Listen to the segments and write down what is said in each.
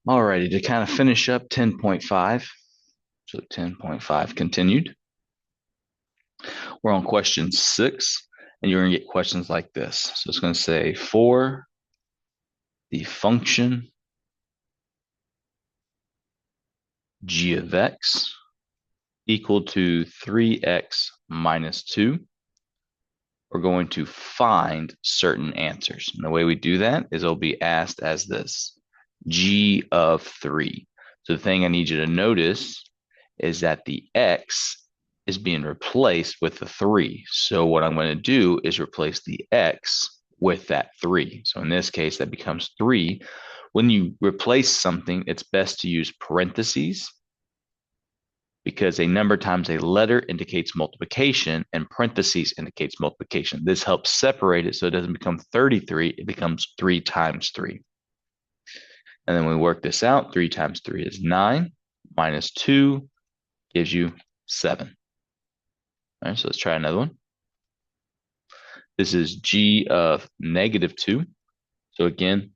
Alrighty, to kind of finish up 10.5. So 10.5 continued. We're on question 6, and you're going to get questions like this. So it's going to say for the function g of x equal to 3x minus 2, we're going to find certain answers. And the way we do that is it'll be asked as this, g of 3. So the thing I need you to notice is that the x is being replaced with the 3. So what I'm going to do is replace the x with that 3. So in this case, that becomes 3. When you replace something, it's best to use parentheses because a number times a letter indicates multiplication and parentheses indicates multiplication. This helps separate it so it doesn't become 33, it becomes 3 times 3. And then we work this out. 3 times 3 is 9, minus 2 gives you 7. All right, so let's try another one. This is g of negative 2. So again,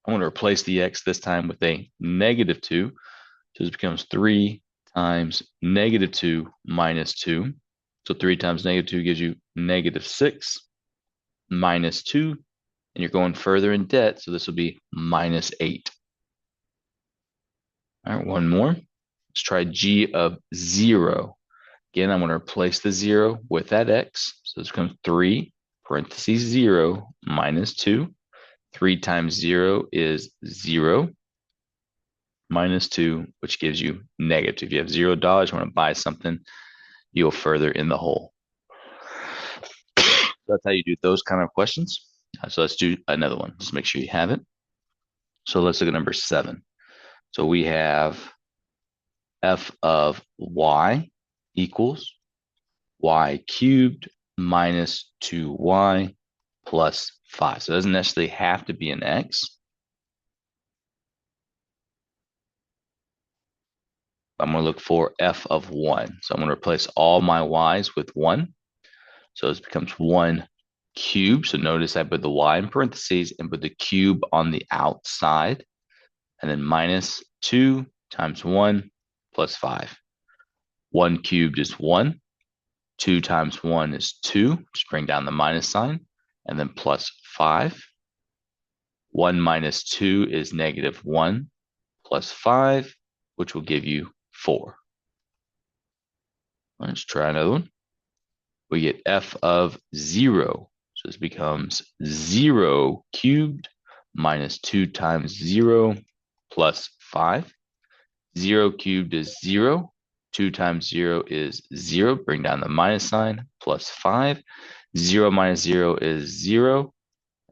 I'm going to replace the x this time with a negative 2. So this becomes 3 times negative 2 minus 2. So 3 times negative 2 gives you negative 6 minus 2. And you're going further in debt, so this will be minus 8. All right, one more. Let's try g of 0. Again, I'm going to replace the 0 with that x. So this becomes 3 parentheses 0 minus 2. 3 times 0 is 0 minus 2, which gives you negative. If you have $0, you want to buy something, you go further in the hole. So that's how you do those kind of questions. So let's do another one. Just make sure you have it. So let's look at number 7. So we have f of y equals y cubed minus 2y plus 5. So it doesn't necessarily have to be an x. I'm going to look for f of 1. So I'm going to replace all my y's with 1. So this becomes 1 cubed. So notice I put the y in parentheses and put the cube on the outside. And then minus 2 times 1 plus 5. 1 cubed is 1. 2 times 1 is 2. Just bring down the minus sign. And then plus 5. 1 minus 2 is negative 1 plus 5, which will give you 4. Let's try another one. We get f of 0. So this becomes 0 cubed minus 2 times 0 plus 5. 0 cubed is 0. 2 times 0 is 0. Bring down the minus sign, plus 5. 0 minus 0 is 0.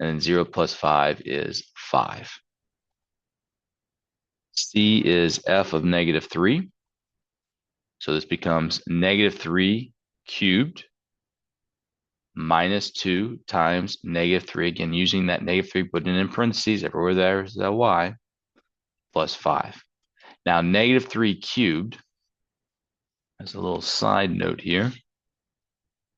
And then 0 plus 5 is 5. C is f of negative 3. So this becomes negative 3 cubed minus 2 times negative 3. Again, using that negative 3, putting it in parentheses everywhere there's a y, plus 5. Now, negative 3 cubed, as a little side note here,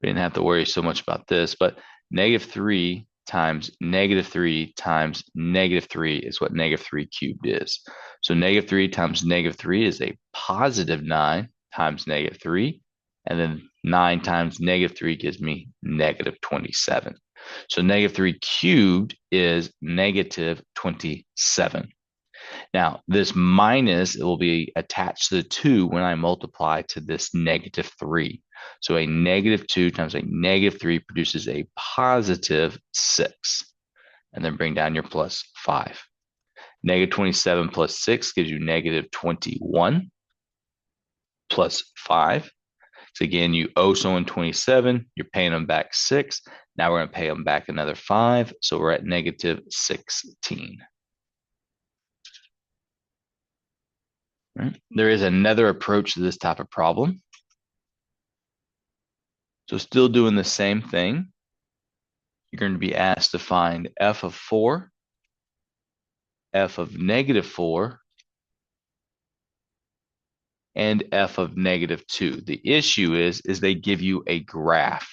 we didn't have to worry so much about this, but negative 3 times negative 3 times negative 3 is what negative 3 cubed is. So negative 3 times negative 3 is a positive 9 times negative 3. And then 9 times negative 3 gives me negative 27. So negative 3 cubed is negative 27. Now, this minus, it will be attached to the 2 when I multiply to this negative 3. So a negative 2 times a negative 3 produces a positive 6. And then bring down your plus 5. Negative 27 plus 6 gives you negative 21 plus 5. So again, you owe someone 27, you're paying them back 6. Now we're going to pay them back another 5. So we're at negative 16. Right? There is another approach to this type of problem. So still doing the same thing. You're going to be asked to find f of 4, f of negative 4, and f of negative 2. The issue is they give you a graph.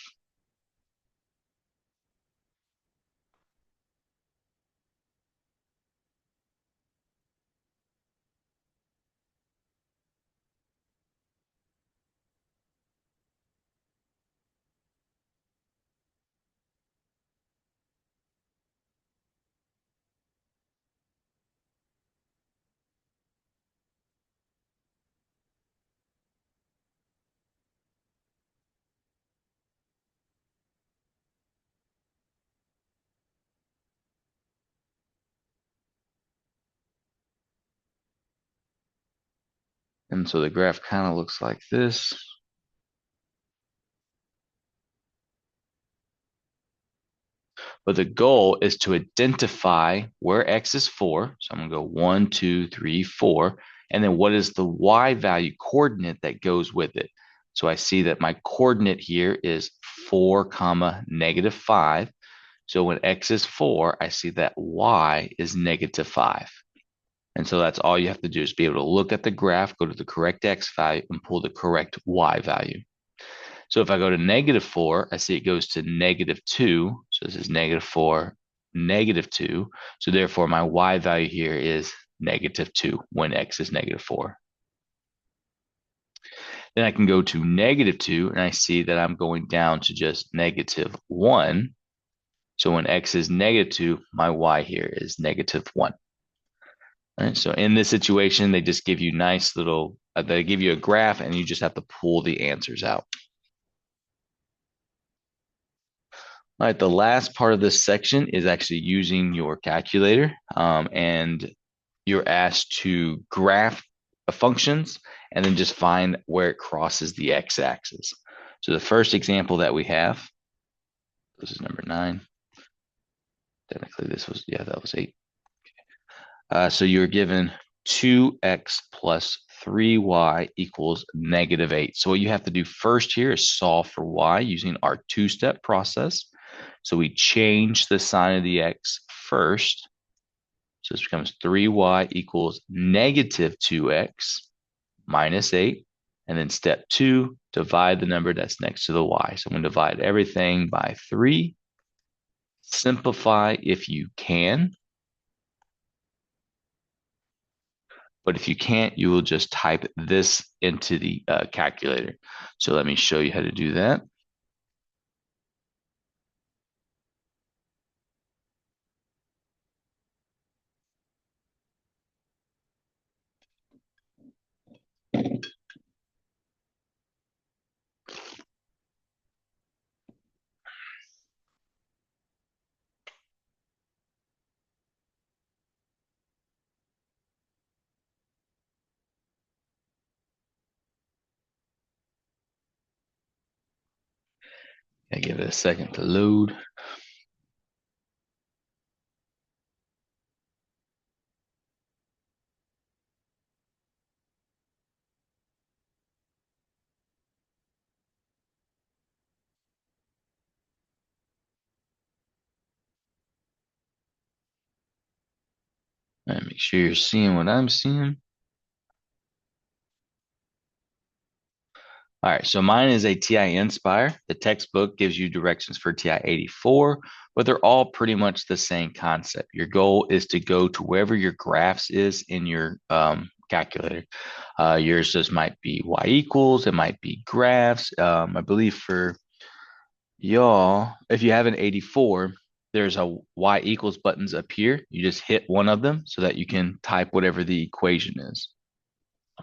And so the graph kind of looks like this. But the goal is to identify where X is 4. So I'm going to go 1, 2, 3, 4. And then what is the Y value coordinate that goes with it? So I see that my coordinate here is 4 comma negative 5. So when X is 4, I see that Y is negative 5. And so that's all you have to do is be able to look at the graph, go to the correct X value, and pull the correct Y value. So if I go to negative 4, I see it goes to negative 2. So this is negative 4, negative 2. So therefore, my Y value here is negative 2 when X is negative 4. Then I can go to negative 2, and I see that I'm going down to just negative 1. So when X is negative 2, my Y here is negative 1. All right, so in this situation, they just give you nice little, they give you a graph, and you just have to pull the answers out. All right, the last part of this section is actually using your calculator, and you're asked to graph functions and then just find where it crosses the x-axis. So the first example that we have, this is number 9. Technically, this was, yeah, that was 8. So you're given 2x plus 3y equals negative 8. So what you have to do first here is solve for y using our two-step process. So we change the sign of the x first. So this becomes 3y equals negative 2x minus 8. And then step 2, divide the number that's next to the y. So I'm going to divide everything by 3. Simplify if you can. But if you can't, you will just type this into the calculator. So let me show you how to do that. I give it a second to load. And make sure you're seeing what I'm seeing. All right, so mine is a TI Inspire. The textbook gives you directions for TI 84, but they're all pretty much the same concept. Your goal is to go to wherever your graphs is in your calculator. Yours just might be y equals, it might be graphs. I believe for y'all, if you have an 84, there's a y equals buttons up here. You just hit one of them so that you can type whatever the equation is.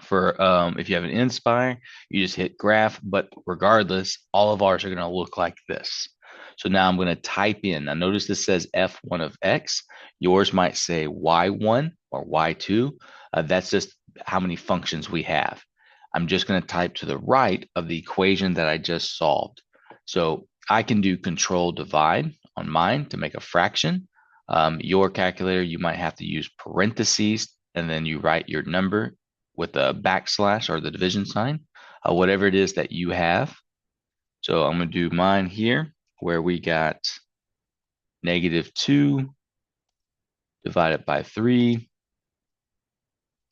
For if you have an Inspire, you just hit graph, but regardless, all of ours are going to look like this. So now I'm going to type in. Now notice this says f1 of x. Yours might say y1 or y2. That's just how many functions we have. I'm just going to type to the right of the equation that I just solved. So I can do control divide on mine to make a fraction. Your calculator, you might have to use parentheses, and then you write your number with a backslash or the division sign, whatever it is that you have. So I'm going to do mine here where we got negative 2 divided by 3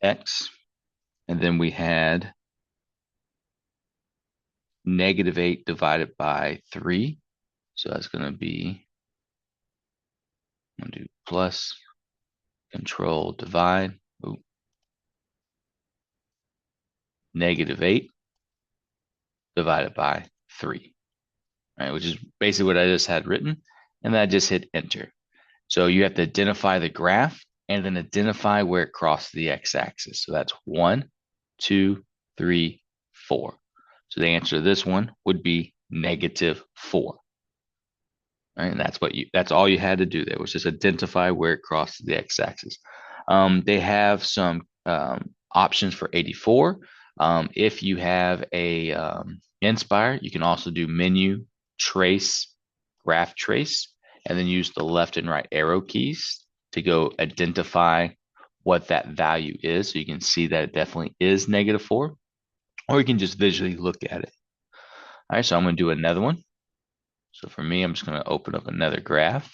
x. And then we had negative 8 divided by 3. So that's going to be, I'm going to do plus control divide. Ooh. Negative 8 divided by 3, right? Which is basically what I just had written. And then I just hit enter. So you have to identify the graph and then identify where it crosses the x-axis. So that's 1, 2, 3, 4. So the answer to this one would be negative 4. Right? And that's all you had to do there was just identify where it crosses the x-axis. They have some options for 84. If you have a Inspire, you can also do menu, trace, graph trace, and then use the left and right arrow keys to go identify what that value is. So you can see that it definitely is -4, or you can just visually look at it. All right, so I'm going to do another one. So for me, I'm just going to open up another graph.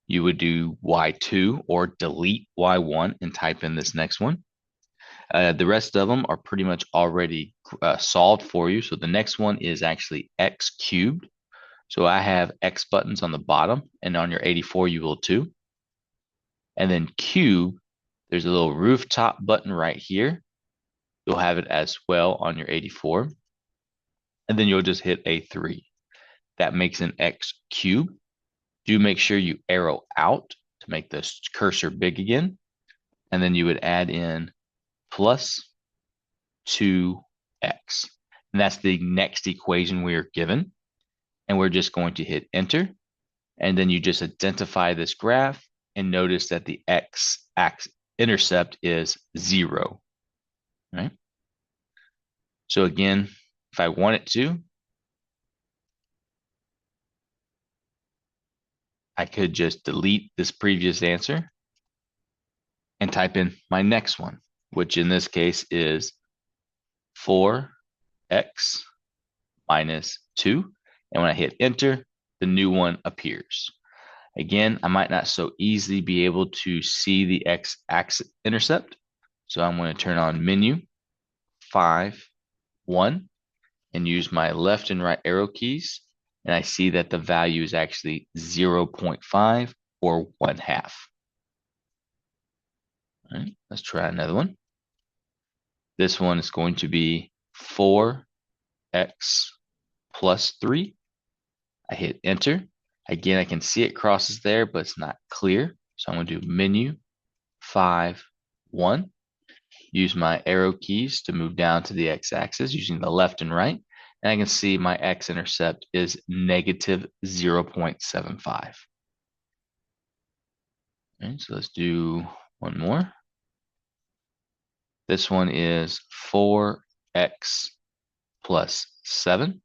You would do Y2 or delete Y1 and type in this next one. The rest of them are pretty much already solved for you. So the next one is actually X cubed. So I have X buttons on the bottom, and on your 84, you will too. And then cube, there's a little rooftop button right here. You'll have it as well on your 84. And then you'll just hit A3. That makes an X cube. Do make sure you arrow out to make the cursor big again. And then you would add in plus 2x. And that's the next equation we are given. And we're just going to hit enter. And then you just identify this graph and notice that the x-intercept is 0. Right? So again, if I wanted to, I could just delete this previous answer and type in my next one, which in this case is 4x minus 2. And when I hit enter, the new one appears. Again, I might not so easily be able to see the x-axis intercept. So I'm going to turn on menu, 5, 1, and use my left and right arrow keys. And I see that the value is actually 0.5 or 1/2. All right, let's try another one. This one is going to be 4x plus 3. I hit enter. Again, I can see it crosses there, but it's not clear. So I'm going to do menu, 5, 1. Use my arrow keys to move down to the x-axis using the left and right. And I can see my x-intercept is negative 0.75. All right, so let's do one more. This one is 4x plus 7.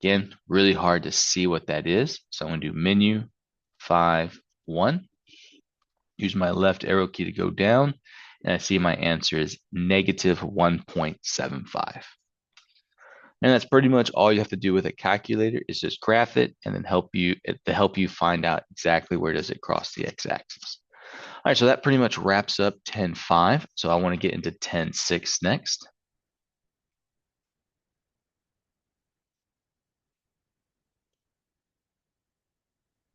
Again, really hard to see what that is. So I'm going to do menu, 5, 1. Use my left arrow key to go down. And I see my answer is negative 1.75. And that's pretty much all you have to do with a calculator is just graph it and then help you find out exactly where does it cross the x-axis. All right, so that pretty much wraps up 10.5. So I want to get into 10.6 next.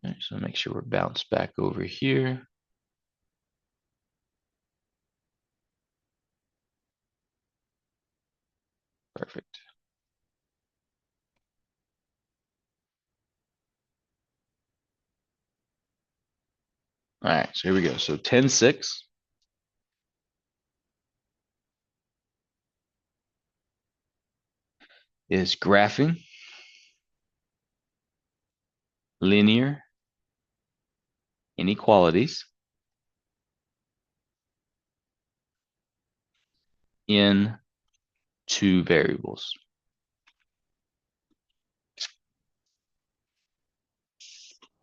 All right, so make sure we're bounced back over here. Perfect. All right, so here we go. So 10.6 is graphing linear inequalities in two variables.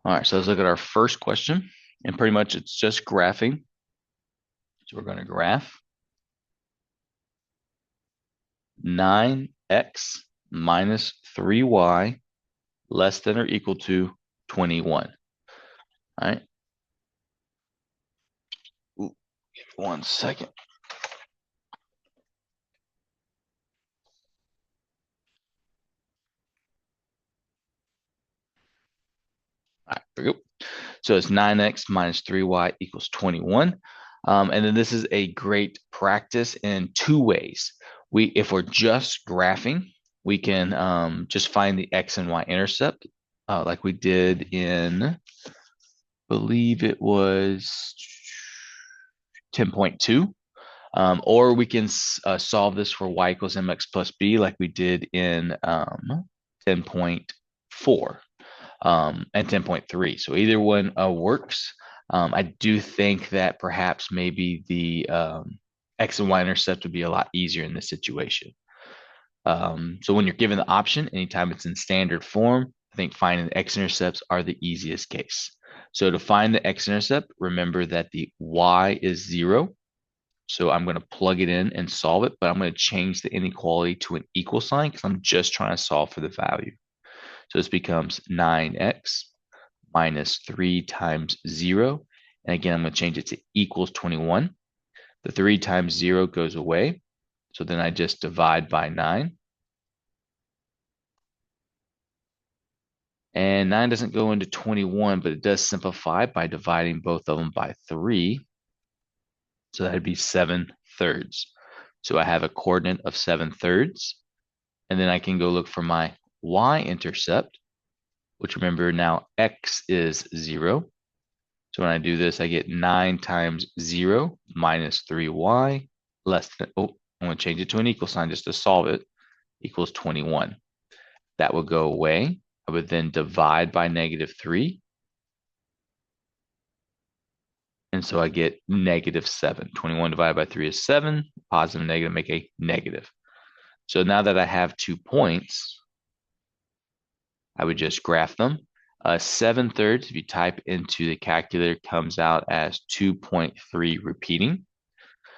All right, so let's look at our first question. And pretty much it's just graphing. So we're going to graph 9x minus 3y less than or equal to 21. All right. Ooh, give me 1 second. All right, there we go. So it's 9x minus 3y equals 21. And then this is a great practice in two ways. If we're just graphing, we can just find the x and y intercept like we did in, I believe it was 10.2. Or we can solve this for y equals mx plus b like we did in 10.4 and 10.3. So either one works. I do think that perhaps maybe the X and Y intercept would be a lot easier in this situation. So when you're given the option, anytime it's in standard form, I think finding the x-intercepts are the easiest case. So to find the x-intercept, remember that the y is 0. So I'm going to plug it in and solve it, but I'm going to change the inequality to an equal sign because I'm just trying to solve for the value. So this becomes 9x minus 3 times 0. And again, I'm going to change it to equals 21. The 3 times 0 goes away. So then I just divide by 9. And 9 doesn't go into 21, but it does simplify by dividing both of them by 3. So that'd be 7/3. So I have a coordinate of 7/3. And then I can go look for my y-intercept, which remember now x is 0. So when I do this, I get 9 times 0 minus 3y less than, I'm going to change it to an equal sign just to solve it, equals 21. That would go away. I would then divide by -3. And so I get -7. 21 divided by 3 is 7. Positive and negative make a negative. So now that I have 2 points, I would just graph them. 7/3, if you type into the calculator, comes out as 2.3 repeating.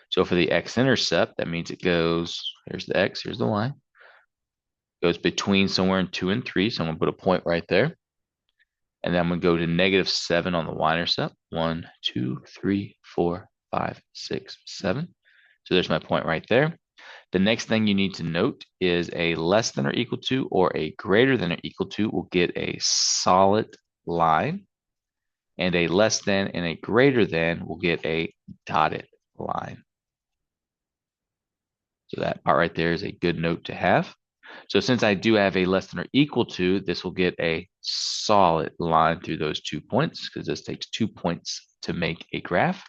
So for the x-intercept, that means it goes, here's the x, here's the y, goes between somewhere in 2 and 3. So I'm going to put a point right there. And then I'm going to go to -7 on the y-intercept. 1, 2, 3, 4, 5, 6, 7. So there's my point right there. The next thing you need to note is a less than or equal to or a greater than or equal to will get a solid line. And a less than and a greater than will get a dotted line. So that part right there is a good note to have. So since I do have a less than or equal to, this will get a solid line through those 2 points because this takes 2 points to make a graph.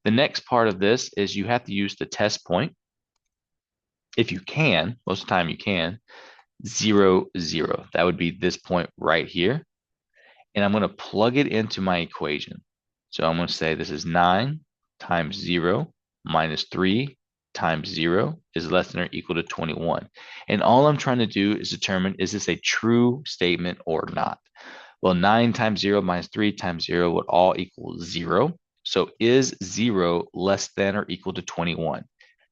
The next part of this is you have to use the test point. If you can, most of the time you can, 0, 0. That would be this point right here. And I'm going to plug it into my equation. So I'm going to say this is 9 times 0 minus 3 times 0 is less than or equal to 21. And all I'm trying to do is determine, is this a true statement or not? Well, 9 times 0 minus 3 times 0 would all equal 0. So is 0 less than or equal to 21?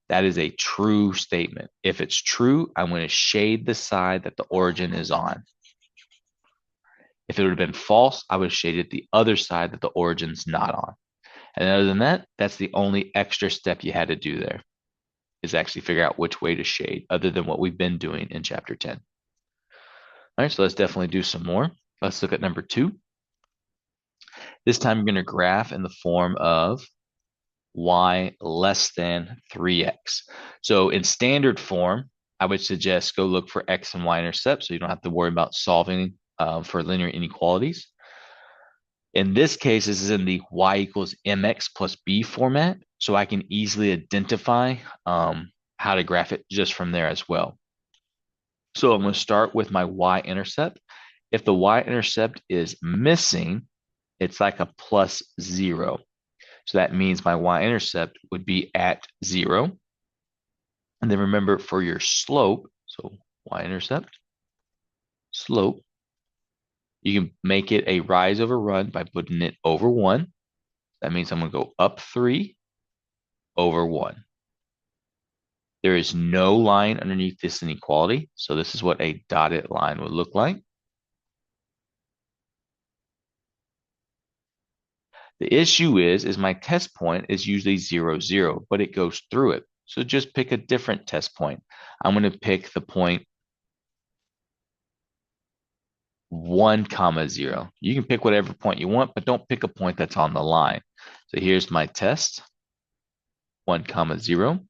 That is a true statement. If it's true, I'm going to shade the side that the origin is on. If it would have been false, I would have shaded the other side that the origin's not on. And other than that, that's the only extra step you had to do there, is actually figure out which way to shade, other than what we've been doing in chapter 10. All right, so let's definitely do some more. Let's look at number 2. This time you're going to graph in the form of y less than 3x. So in standard form, I would suggest go look for x and y intercepts so you don't have to worry about solving for linear inequalities. In this case, this is in the y equals mx plus b format, so I can easily identify how to graph it just from there as well. So I'm going to start with my y-intercept. If the y-intercept is missing, it's like a +0. So that means my y-intercept would be at 0. And then remember for your slope, so y-intercept, slope, you can make it a rise over run by putting it over 1. That means I'm going to go up 3 over 1. There is no line underneath this inequality, so this is what a dotted line would look like. The issue is my test point is usually 0, 0, but it goes through it. So just pick a different test point. I'm going to pick the point 1, 0. You can pick whatever point you want, but don't pick a point that's on the line. So here's my test, 1, 0.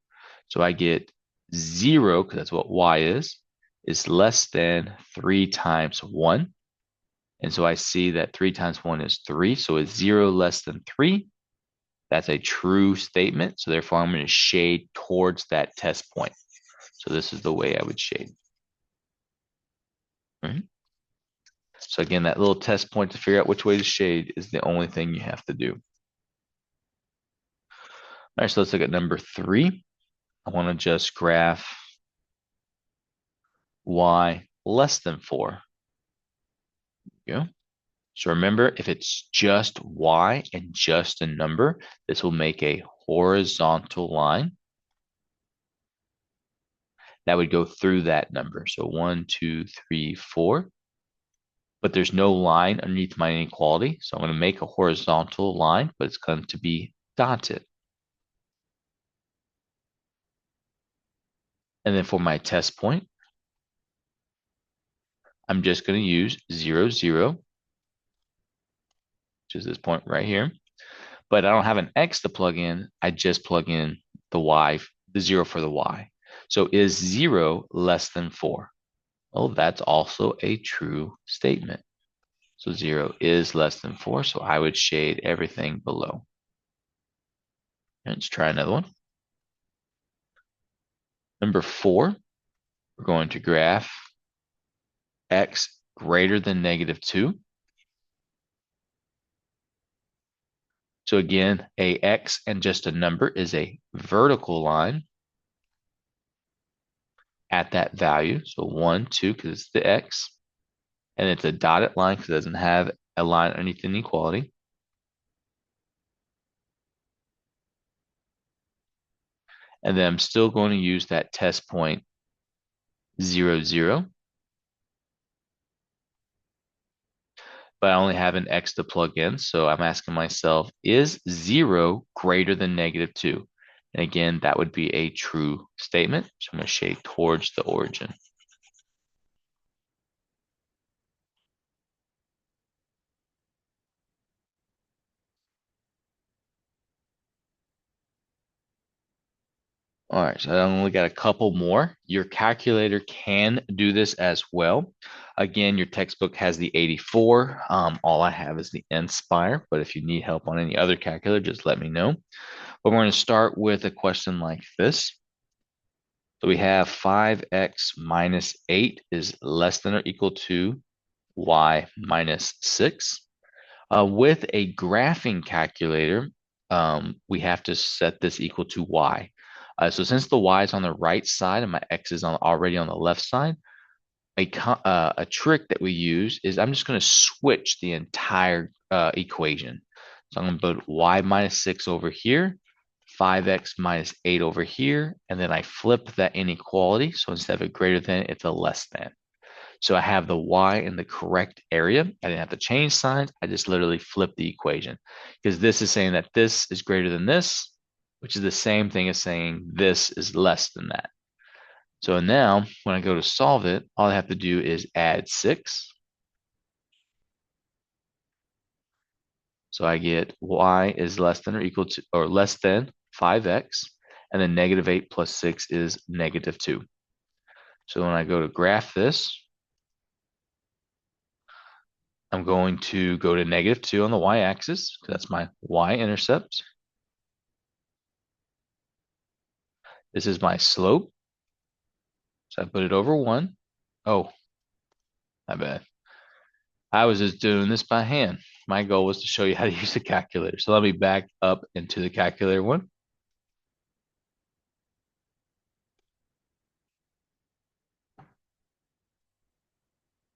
So I get 0, because that's what y is less than 3 times 1. And so I see that 3 times 1 is 3. So is 0 less than 3? That's a true statement. So therefore, I'm going to shade towards that test point. So this is the way I would shade. Right. So again, that little test point to figure out which way to shade is the only thing you have to do. All right, so let's look at number 3. I want to just graph y less than 4. There you go. So remember, if it's just y and just a number, this will make a horizontal line that would go through that number. So 1, 2, 3, 4. But there's no line underneath my inequality. So I'm going to make a horizontal line, but it's going to be dotted. And then for my test point, I'm just going to use 0, 0, which is this point right here. But I don't have an x to plug in. I just plug in the y, the 0 for the y. So is 0 less than 4? Oh, that's also a true statement. So 0 is less than 4. So I would shade everything below. Let's try another one. Number 4, we're going to graph x greater than -2. So again, a x and just a number is a vertical line at that value. So 1, 2, because it's the x. And it's a dotted line because it doesn't have a line underneath inequality. And then I'm still going to use that test point 0, 0. But I only have an x to plug in. So I'm asking myself, is 0 greater than -2? And again, that would be a true statement. So I'm going to shade towards the origin. All right, so I only got a couple more. Your calculator can do this as well. Again, your textbook has the 84. All I have is the Inspire, but if you need help on any other calculator, just let me know. But we're going to start with a question like this. So we have 5x minus 8 is less than or equal to y minus 6. With a graphing calculator, we have to set this equal to y. So since the y is on the right side and my x is already on the left side, a trick that we use is I'm just going to switch the entire equation. So I'm going to put y minus 6 over here, 5x minus 8 over here, and then I flip that inequality. So instead of a greater than, it's a less than. So I have the y in the correct area. I didn't have to change signs. I just literally flipped the equation because this is saying that this is greater than this, which is the same thing as saying this is less than that. So now when I go to solve it, all I have to do is add 6. So I get y is less than or equal to, or less than 5x, and then -8 plus 6 is -2. So when I go to graph this, I'm going to go to -2 on the y-axis, because that's my y-intercept. This is my slope. So I put it over 1. Oh, my bad. I was just doing this by hand. My goal was to show you how to use the calculator. So let me back up into the calculator one.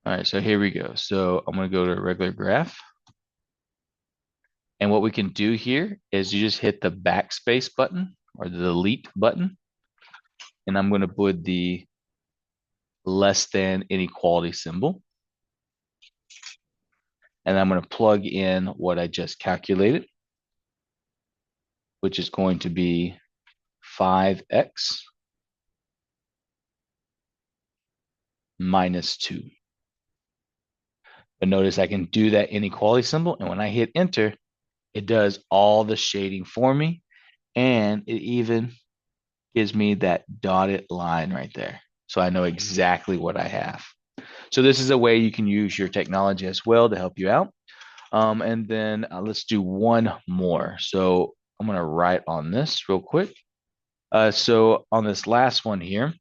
All right, so here we go. So I'm going to go to a regular graph. And what we can do here is you just hit the backspace button or the delete button. And I'm going to put the less than inequality symbol. And I'm going to plug in what I just calculated, which is going to be 5x minus 2. But notice I can do that inequality symbol. And when I hit enter, it does all the shading for me. And it even gives me that dotted line right there. So I know exactly what I have. So this is a way you can use your technology as well to help you out. And then let's do one more. So I'm going to write on this real quick. So on this last one here,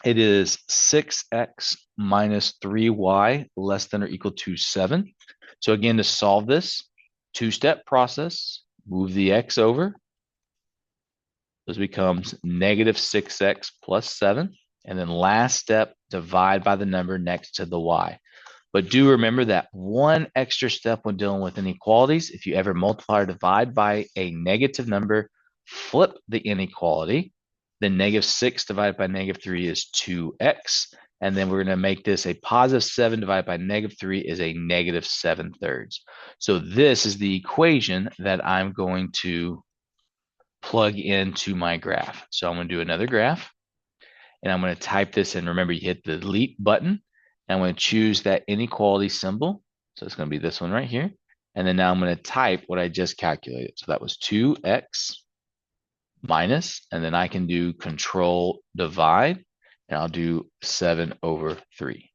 it is 6x minus 3y less than or equal to 7. So again, to solve this, two-step process, move the x over, this becomes negative 6x plus 7. And then last step, divide by the number next to the y. But do remember that one extra step when dealing with inequalities, if you ever multiply or divide by a negative number, flip the inequality. Then negative 6 divided by negative 3 is 2x. And then we're going to make this a positive 7 divided by negative 3 is a negative 7/3. So this is the equation that I'm going to plug into my graph. So I'm going to do another graph, and I'm going to type this in. Remember, you hit the delete button, and I'm going to choose that inequality symbol. So it's going to be this one right here. And then now I'm going to type what I just calculated. So that was 2x minus, and then I can do control divide, and I'll do 7/3.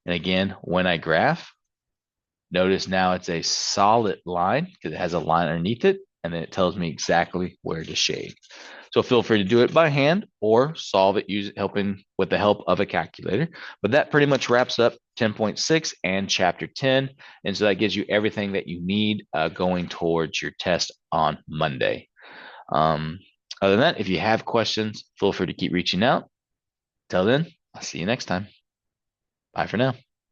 And again, when I graph, notice now it's a solid line because it has a line underneath it, and then it tells me exactly where to shade. So feel free to do it by hand or solve it helping with the help of a calculator. But that pretty much wraps up 10.6 and chapter 10. And so that gives you everything that you need going towards your test on Monday. Other than that, if you have questions, feel free to keep reaching out. Till then, I'll see you next time. Bye for now.